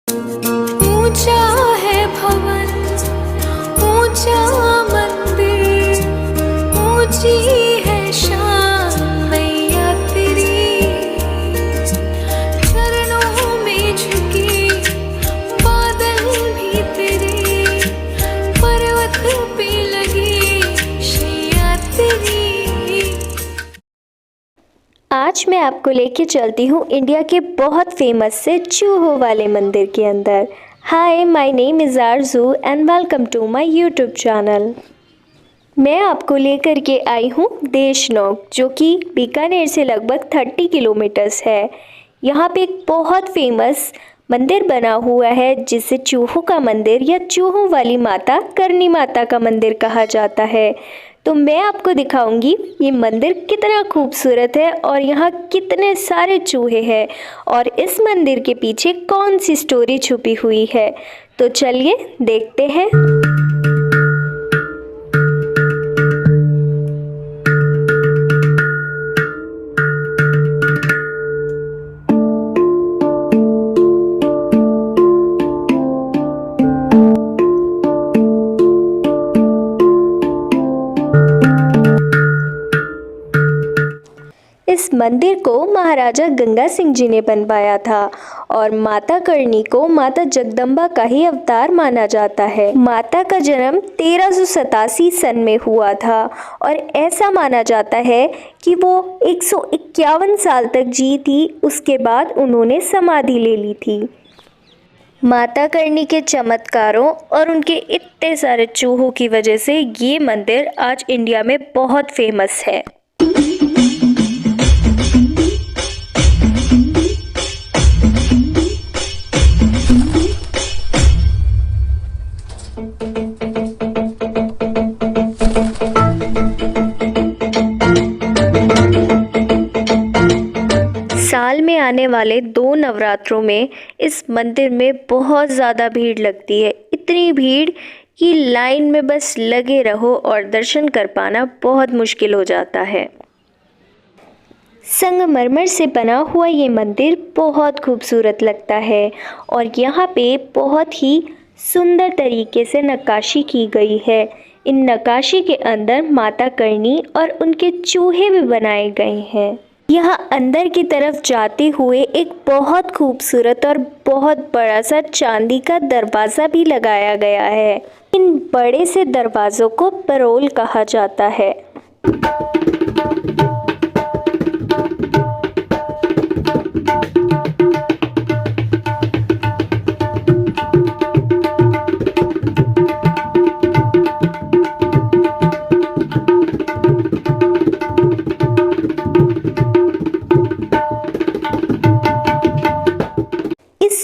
ऊंचा है भवन, ऊंचा मंदिर, ऊंची है शान मैया तेरी। चरणों में झुके बादल भी तेरे, पर्वत पे लगे शैया तेरी। आज मैं आपको लेके चलती हूँ इंडिया के बहुत फेमस से चूहों वाले मंदिर के अंदर। Hi, my name is Arzoo and welcome to my YouTube channel. मैं आपको लेकर के आई हूँ देशनोक, जो कि बीकानेर से लगभग 30 किलोमीटर्स है। यहाँ पे एक बहुत फेमस मंदिर बना हुआ है जिसे चूहों का मंदिर या चूहों वाली माता करनी माता का मंदिर कहा जाता है। तो मैं आपको दिखाऊंगी ये मंदिर कितना खूबसूरत है और यहाँ कितने सारे चूहे हैं और इस मंदिर के पीछे कौन सी स्टोरी छुपी हुई है। तो चलिए देखते हैं। इस मंदिर को महाराजा गंगा सिंह जी ने बनवाया था और माता करनी को माता जगदम्बा का ही अवतार माना जाता है। माता का जन्म 1387 सन में हुआ था और ऐसा माना जाता है कि वो 151 साल तक जी थी। उसके बाद उन्होंने समाधि ले ली थी। माता करनी के चमत्कारों और उनके इतने सारे चूहों की वजह से ये मंदिर आज इंडिया में बहुत फेमस है। साल में आने वाले 2 नवरात्रों में इस मंदिर में बहुत ज़्यादा भीड़ लगती है। इतनी भीड़ कि लाइन में बस लगे रहो और दर्शन कर पाना बहुत मुश्किल हो जाता है। संगमरमर से बना हुआ ये मंदिर बहुत खूबसूरत लगता है और यहाँ पे बहुत ही सुंदर तरीके से नक्काशी की गई है। इन नक्काशी के अंदर माता करनी और उनके चूहे भी बनाए गए हैं। यहाँ अंदर की तरफ जाते हुए एक बहुत खूबसूरत और बहुत बड़ा सा चांदी का दरवाज़ा भी लगाया गया है। इन बड़े से दरवाज़ों को परोल कहा जाता है।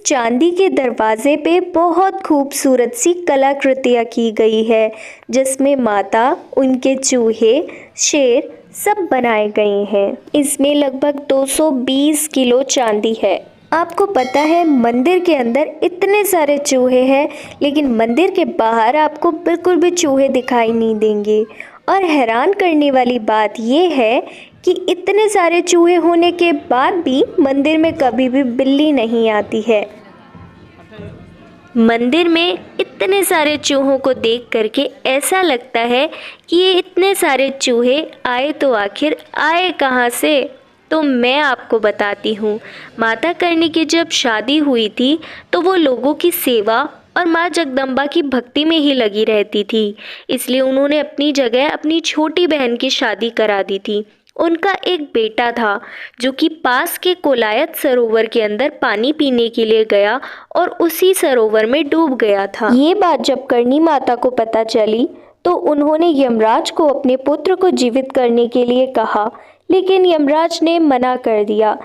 चांदी के दरवाजे पे बहुत खूबसूरत सी कलाकृतियाँ की गई है, जिसमें माता, उनके चूहे, शेर सब बनाए गए हैं। इसमें लगभग 220 किलो चांदी है। आपको पता है मंदिर के अंदर इतने सारे चूहे हैं, लेकिन मंदिर के बाहर आपको बिल्कुल भी चूहे दिखाई नहीं देंगे। और हैरान करने वाली बात यह है कि इतने सारे चूहे होने के बाद भी मंदिर में कभी भी बिल्ली नहीं आती है। मंदिर में इतने सारे चूहों को देख करके ऐसा लगता है कि ये इतने सारे चूहे आए तो आखिर आए कहाँ से। तो मैं आपको बताती हूँ, माता करनी की जब शादी हुई थी तो वो लोगों की सेवा और माँ जगदम्बा की भक्ति में ही लगी रहती थी। इसलिए उन्होंने अपनी जगह अपनी छोटी बहन की शादी करा दी थी। उनका एक बेटा था जो कि पास के कोलायत सरोवर के अंदर पानी पीने के लिए गया और उसी सरोवर में डूब गया था। ये बात जब करनी माता को पता चली तो उन्होंने यमराज को अपने पुत्र को जीवित करने के लिए कहा, लेकिन यमराज ने मना कर दिया।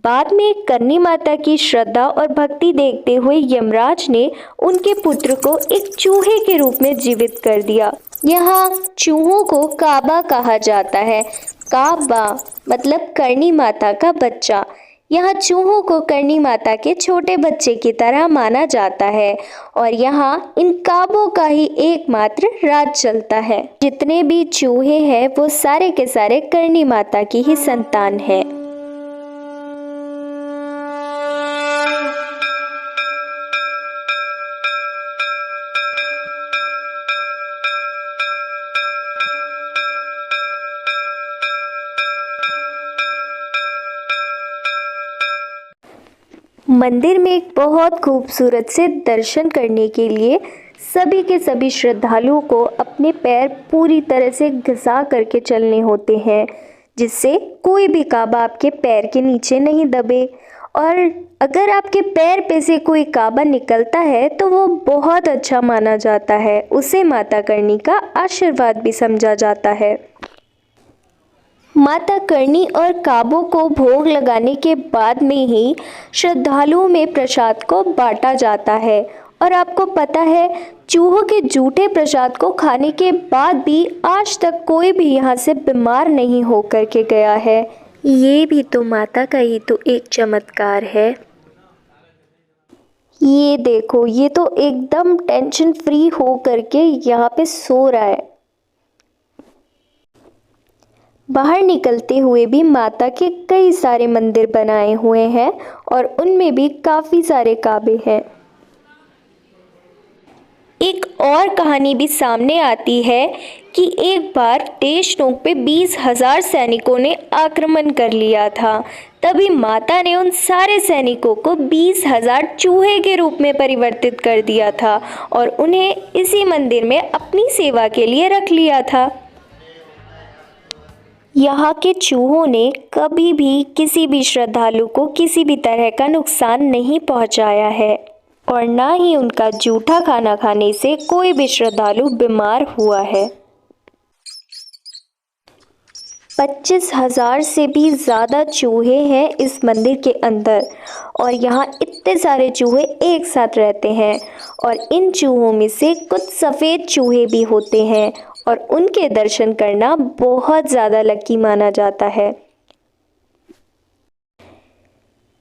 बाद में करनी माता की श्रद्धा और भक्ति देखते हुए यमराज ने उनके पुत्र को एक चूहे के रूप में जीवित कर दिया। यहाँ चूहों को काबा कहा जाता है। काबा मतलब करनी माता का बच्चा। यहाँ चूहों को करनी माता के छोटे बच्चे की तरह माना जाता है और यहाँ इन काबों का ही एकमात्र राज चलता है। जितने भी चूहे हैं वो सारे के सारे करनी माता की ही संतान है। मंदिर में एक बहुत खूबसूरत से दर्शन करने के लिए सभी के सभी श्रद्धालुओं को अपने पैर पूरी तरह से घिसा करके चलने होते हैं, जिससे कोई भी काबा आपके पैर के नीचे नहीं दबे। और अगर आपके पैर पे से कोई काबा निकलता है तो वो बहुत अच्छा माना जाता है, उसे माता करनी का आशीर्वाद भी समझा जाता है। माता करनी और काबों को भोग लगाने के बाद में ही श्रद्धालुओं में प्रसाद को बांटा जाता है। और आपको पता है, चूहों के जूठे प्रसाद को खाने के बाद भी आज तक कोई भी यहाँ से बीमार नहीं हो कर के गया है। ये भी तो माता का ही तो एक चमत्कार है। ये देखो, ये तो एकदम टेंशन फ्री हो करके यहाँ पे सो रहा है। बाहर निकलते हुए भी माता के कई सारे मंदिर बनाए हुए हैं और उनमें भी काफ़ी सारे काबे हैं। एक और कहानी भी सामने आती है कि एक बार देशनोक पे 20,000 सैनिकों ने आक्रमण कर लिया था। तभी माता ने उन सारे सैनिकों को 20,000 चूहे के रूप में परिवर्तित कर दिया था और उन्हें इसी मंदिर में अपनी सेवा के लिए रख लिया था। यहाँ के चूहों ने कभी भी किसी भी श्रद्धालु को किसी भी तरह का नुकसान नहीं पहुँचाया है और ना ही उनका जूठा खाना खाने से कोई भी श्रद्धालु बीमार हुआ है। 25,000 से भी ज़्यादा चूहे हैं इस मंदिर के अंदर और यहाँ इतने सारे चूहे एक साथ रहते हैं। और इन चूहों में से कुछ सफ़ेद चूहे भी होते हैं और उनके दर्शन करना बहुत ज़्यादा लकी माना जाता है।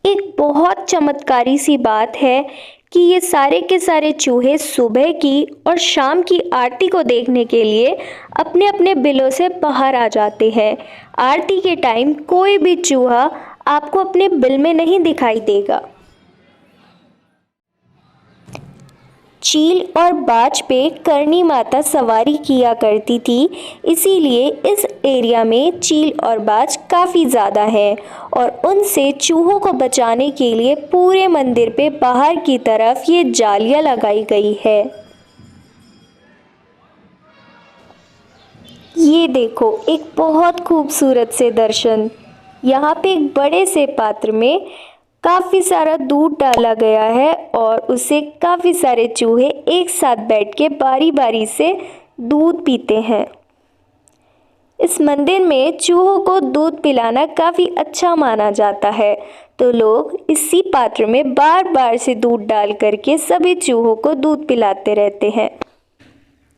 एक बहुत चमत्कारी सी बात है कि ये सारे के सारे चूहे सुबह की और शाम की आरती को देखने के लिए अपने अपने बिलों से बाहर आ जाते हैं। आरती के टाइम कोई भी चूहा आपको अपने बिल में नहीं दिखाई देगा। चील और बाज पे करनी माता सवारी किया करती थी, इसीलिए इस एरिया में चील और बाज काफ़ी ज़्यादा हैं और उनसे चूहों को बचाने के लिए पूरे मंदिर पे बाहर की तरफ ये जालियां लगाई गई है। ये देखो, एक बहुत खूबसूरत से दर्शन। यहाँ पे एक बड़े से पात्र में काफ़ी सारा दूध डाला गया है और उसे काफ़ी सारे चूहे एक साथ बैठ के बारी बारी से दूध पीते हैं। इस मंदिर में चूहों को दूध पिलाना काफ़ी अच्छा माना जाता है, तो लोग इसी पात्र में बार बार से दूध डाल करके सभी चूहों को दूध पिलाते रहते हैं।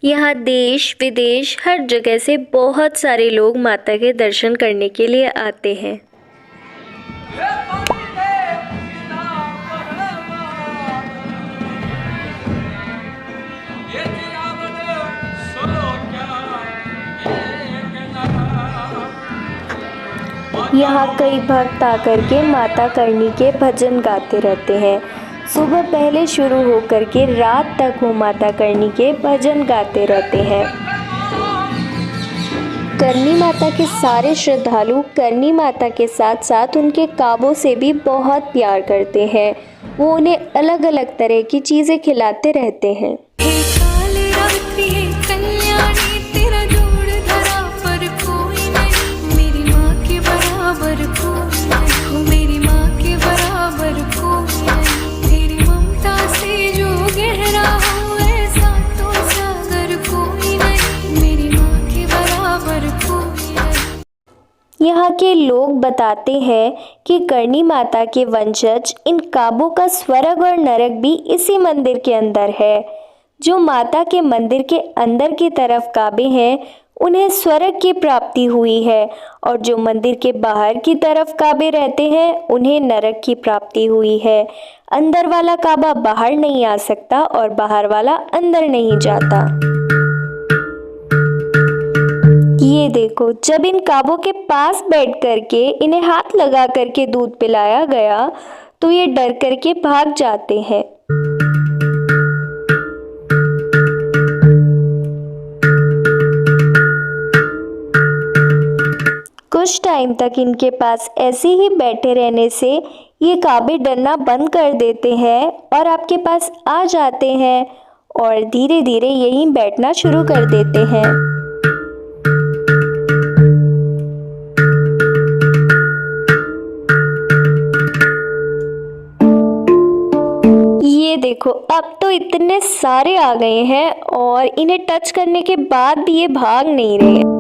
यहाँ देश विदेश हर जगह से बहुत सारे लोग माता के दर्शन करने के लिए आते हैं। यहाँ कई भक्त आकर के माता करनी के भजन गाते रहते हैं। सुबह पहले शुरू होकर के रात तक वो माता करनी के भजन गाते रहते हैं। करनी माता के सारे श्रद्धालु करनी माता के साथ साथ उनके काबों से भी बहुत प्यार करते हैं। वो उन्हें अलग अलग तरह की चीज़ें खिलाते रहते हैं। यहाँ के लोग बताते हैं कि करनी माता के वंशज इन काबों का स्वर्ग और नरक भी इसी मंदिर के अंदर है। जो माता के मंदिर के अंदर की तरफ काबे हैं उन्हें स्वर्ग की प्राप्ति हुई है और जो मंदिर के बाहर की तरफ काबे रहते हैं उन्हें नरक की प्राप्ति हुई है। अंदर वाला काबा बाहर नहीं आ सकता और बाहर वाला अंदर नहीं जाता। ये देखो, जब इन काबों के पास बैठ करके इन्हें हाथ लगा करके दूध पिलाया गया तो ये डर करके भाग जाते हैं। कुछ टाइम तक इनके पास ऐसे ही बैठे रहने से ये काबे डरना बंद कर देते हैं और आपके पास आ जाते हैं और धीरे धीरे यहीं बैठना शुरू कर देते हैं। ये देखो, अब तो इतने सारे आ गए हैं और इन्हें टच करने के बाद भी ये भाग नहीं रहे।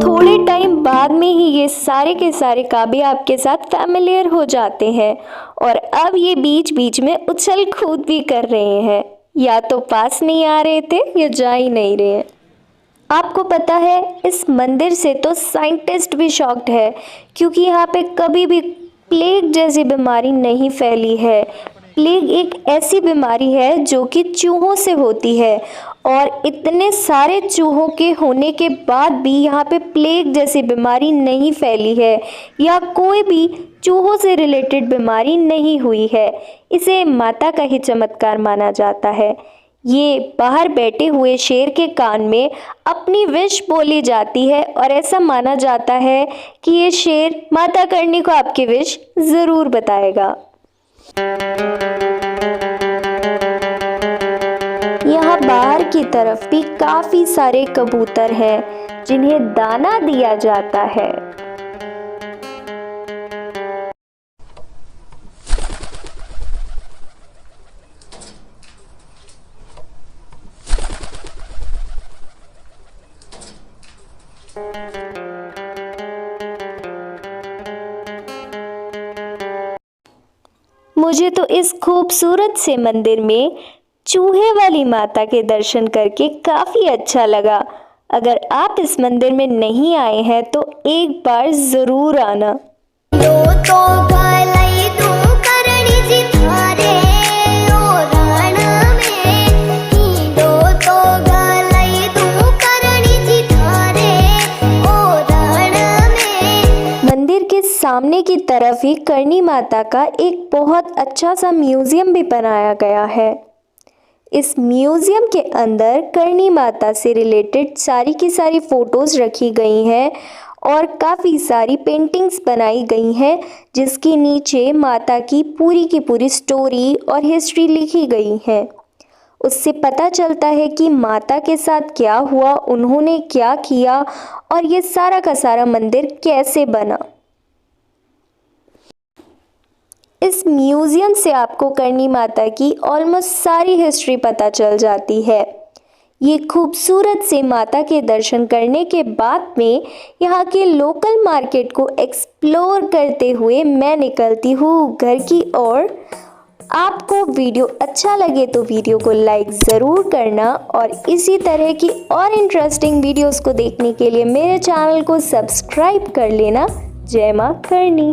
थोड़े टाइम बाद में ही ये सारे के सारे काबे आपके साथ फैमिलियर हो जाते हैं और अब ये बीच बीच में उछल कूद भी कर रहे हैं। या तो पास नहीं आ रहे थे या जा ही नहीं रहे हैं। आपको पता है, इस मंदिर से तो साइंटिस्ट भी शॉक्ड है क्योंकि यहाँ पे कभी भी प्लेग जैसी बीमारी नहीं फैली है। प्लेग एक ऐसी बीमारी है जो कि चूहों से होती है और इतने सारे चूहों के होने के बाद भी यहाँ पे प्लेग जैसी बीमारी नहीं फैली है या कोई भी चूहों से रिलेटेड बीमारी नहीं हुई है। इसे माता का ही चमत्कार माना जाता है। ये बाहर बैठे हुए शेर के कान में अपनी विश बोली जाती है और ऐसा माना जाता है कि ये शेर माता करनी को आपकी विश ज़रूर बताएगा। यहाँ बाहर की तरफ भी काफ़ी सारे कबूतर हैं जिन्हें दाना दिया जाता है। मुझे तो इस खूबसूरत से मंदिर में चूहे वाली माता के दर्शन करके काफ़ी अच्छा लगा। अगर आप इस मंदिर में नहीं आए हैं तो एक बार ज़रूर आना। सामने की तरफ ही करणी माता का एक बहुत अच्छा सा म्यूज़ियम भी बनाया गया है। इस म्यूज़ियम के अंदर करणी माता से रिलेटेड सारी की सारी फ़ोटोज़ रखी गई हैं और काफ़ी सारी पेंटिंग्स बनाई गई हैं जिसके नीचे माता की पूरी स्टोरी और हिस्ट्री लिखी गई है। उससे पता चलता है कि माता के साथ क्या हुआ, उन्होंने क्या किया और ये सारा का सारा मंदिर कैसे बना। इस म्यूज़ियम से आपको करणी माता की ऑलमोस्ट सारी हिस्ट्री पता चल जाती है। ये खूबसूरत से माता के दर्शन करने के बाद में यहाँ के लोकल मार्केट को एक्सप्लोर करते हुए मैं निकलती हूँ घर की ओर। आपको वीडियो अच्छा लगे तो वीडियो को लाइक ज़रूर करना और इसी तरह की और इंटरेस्टिंग वीडियोस को देखने के लिए मेरे चैनल को सब्सक्राइब कर लेना। जय माँ करणी।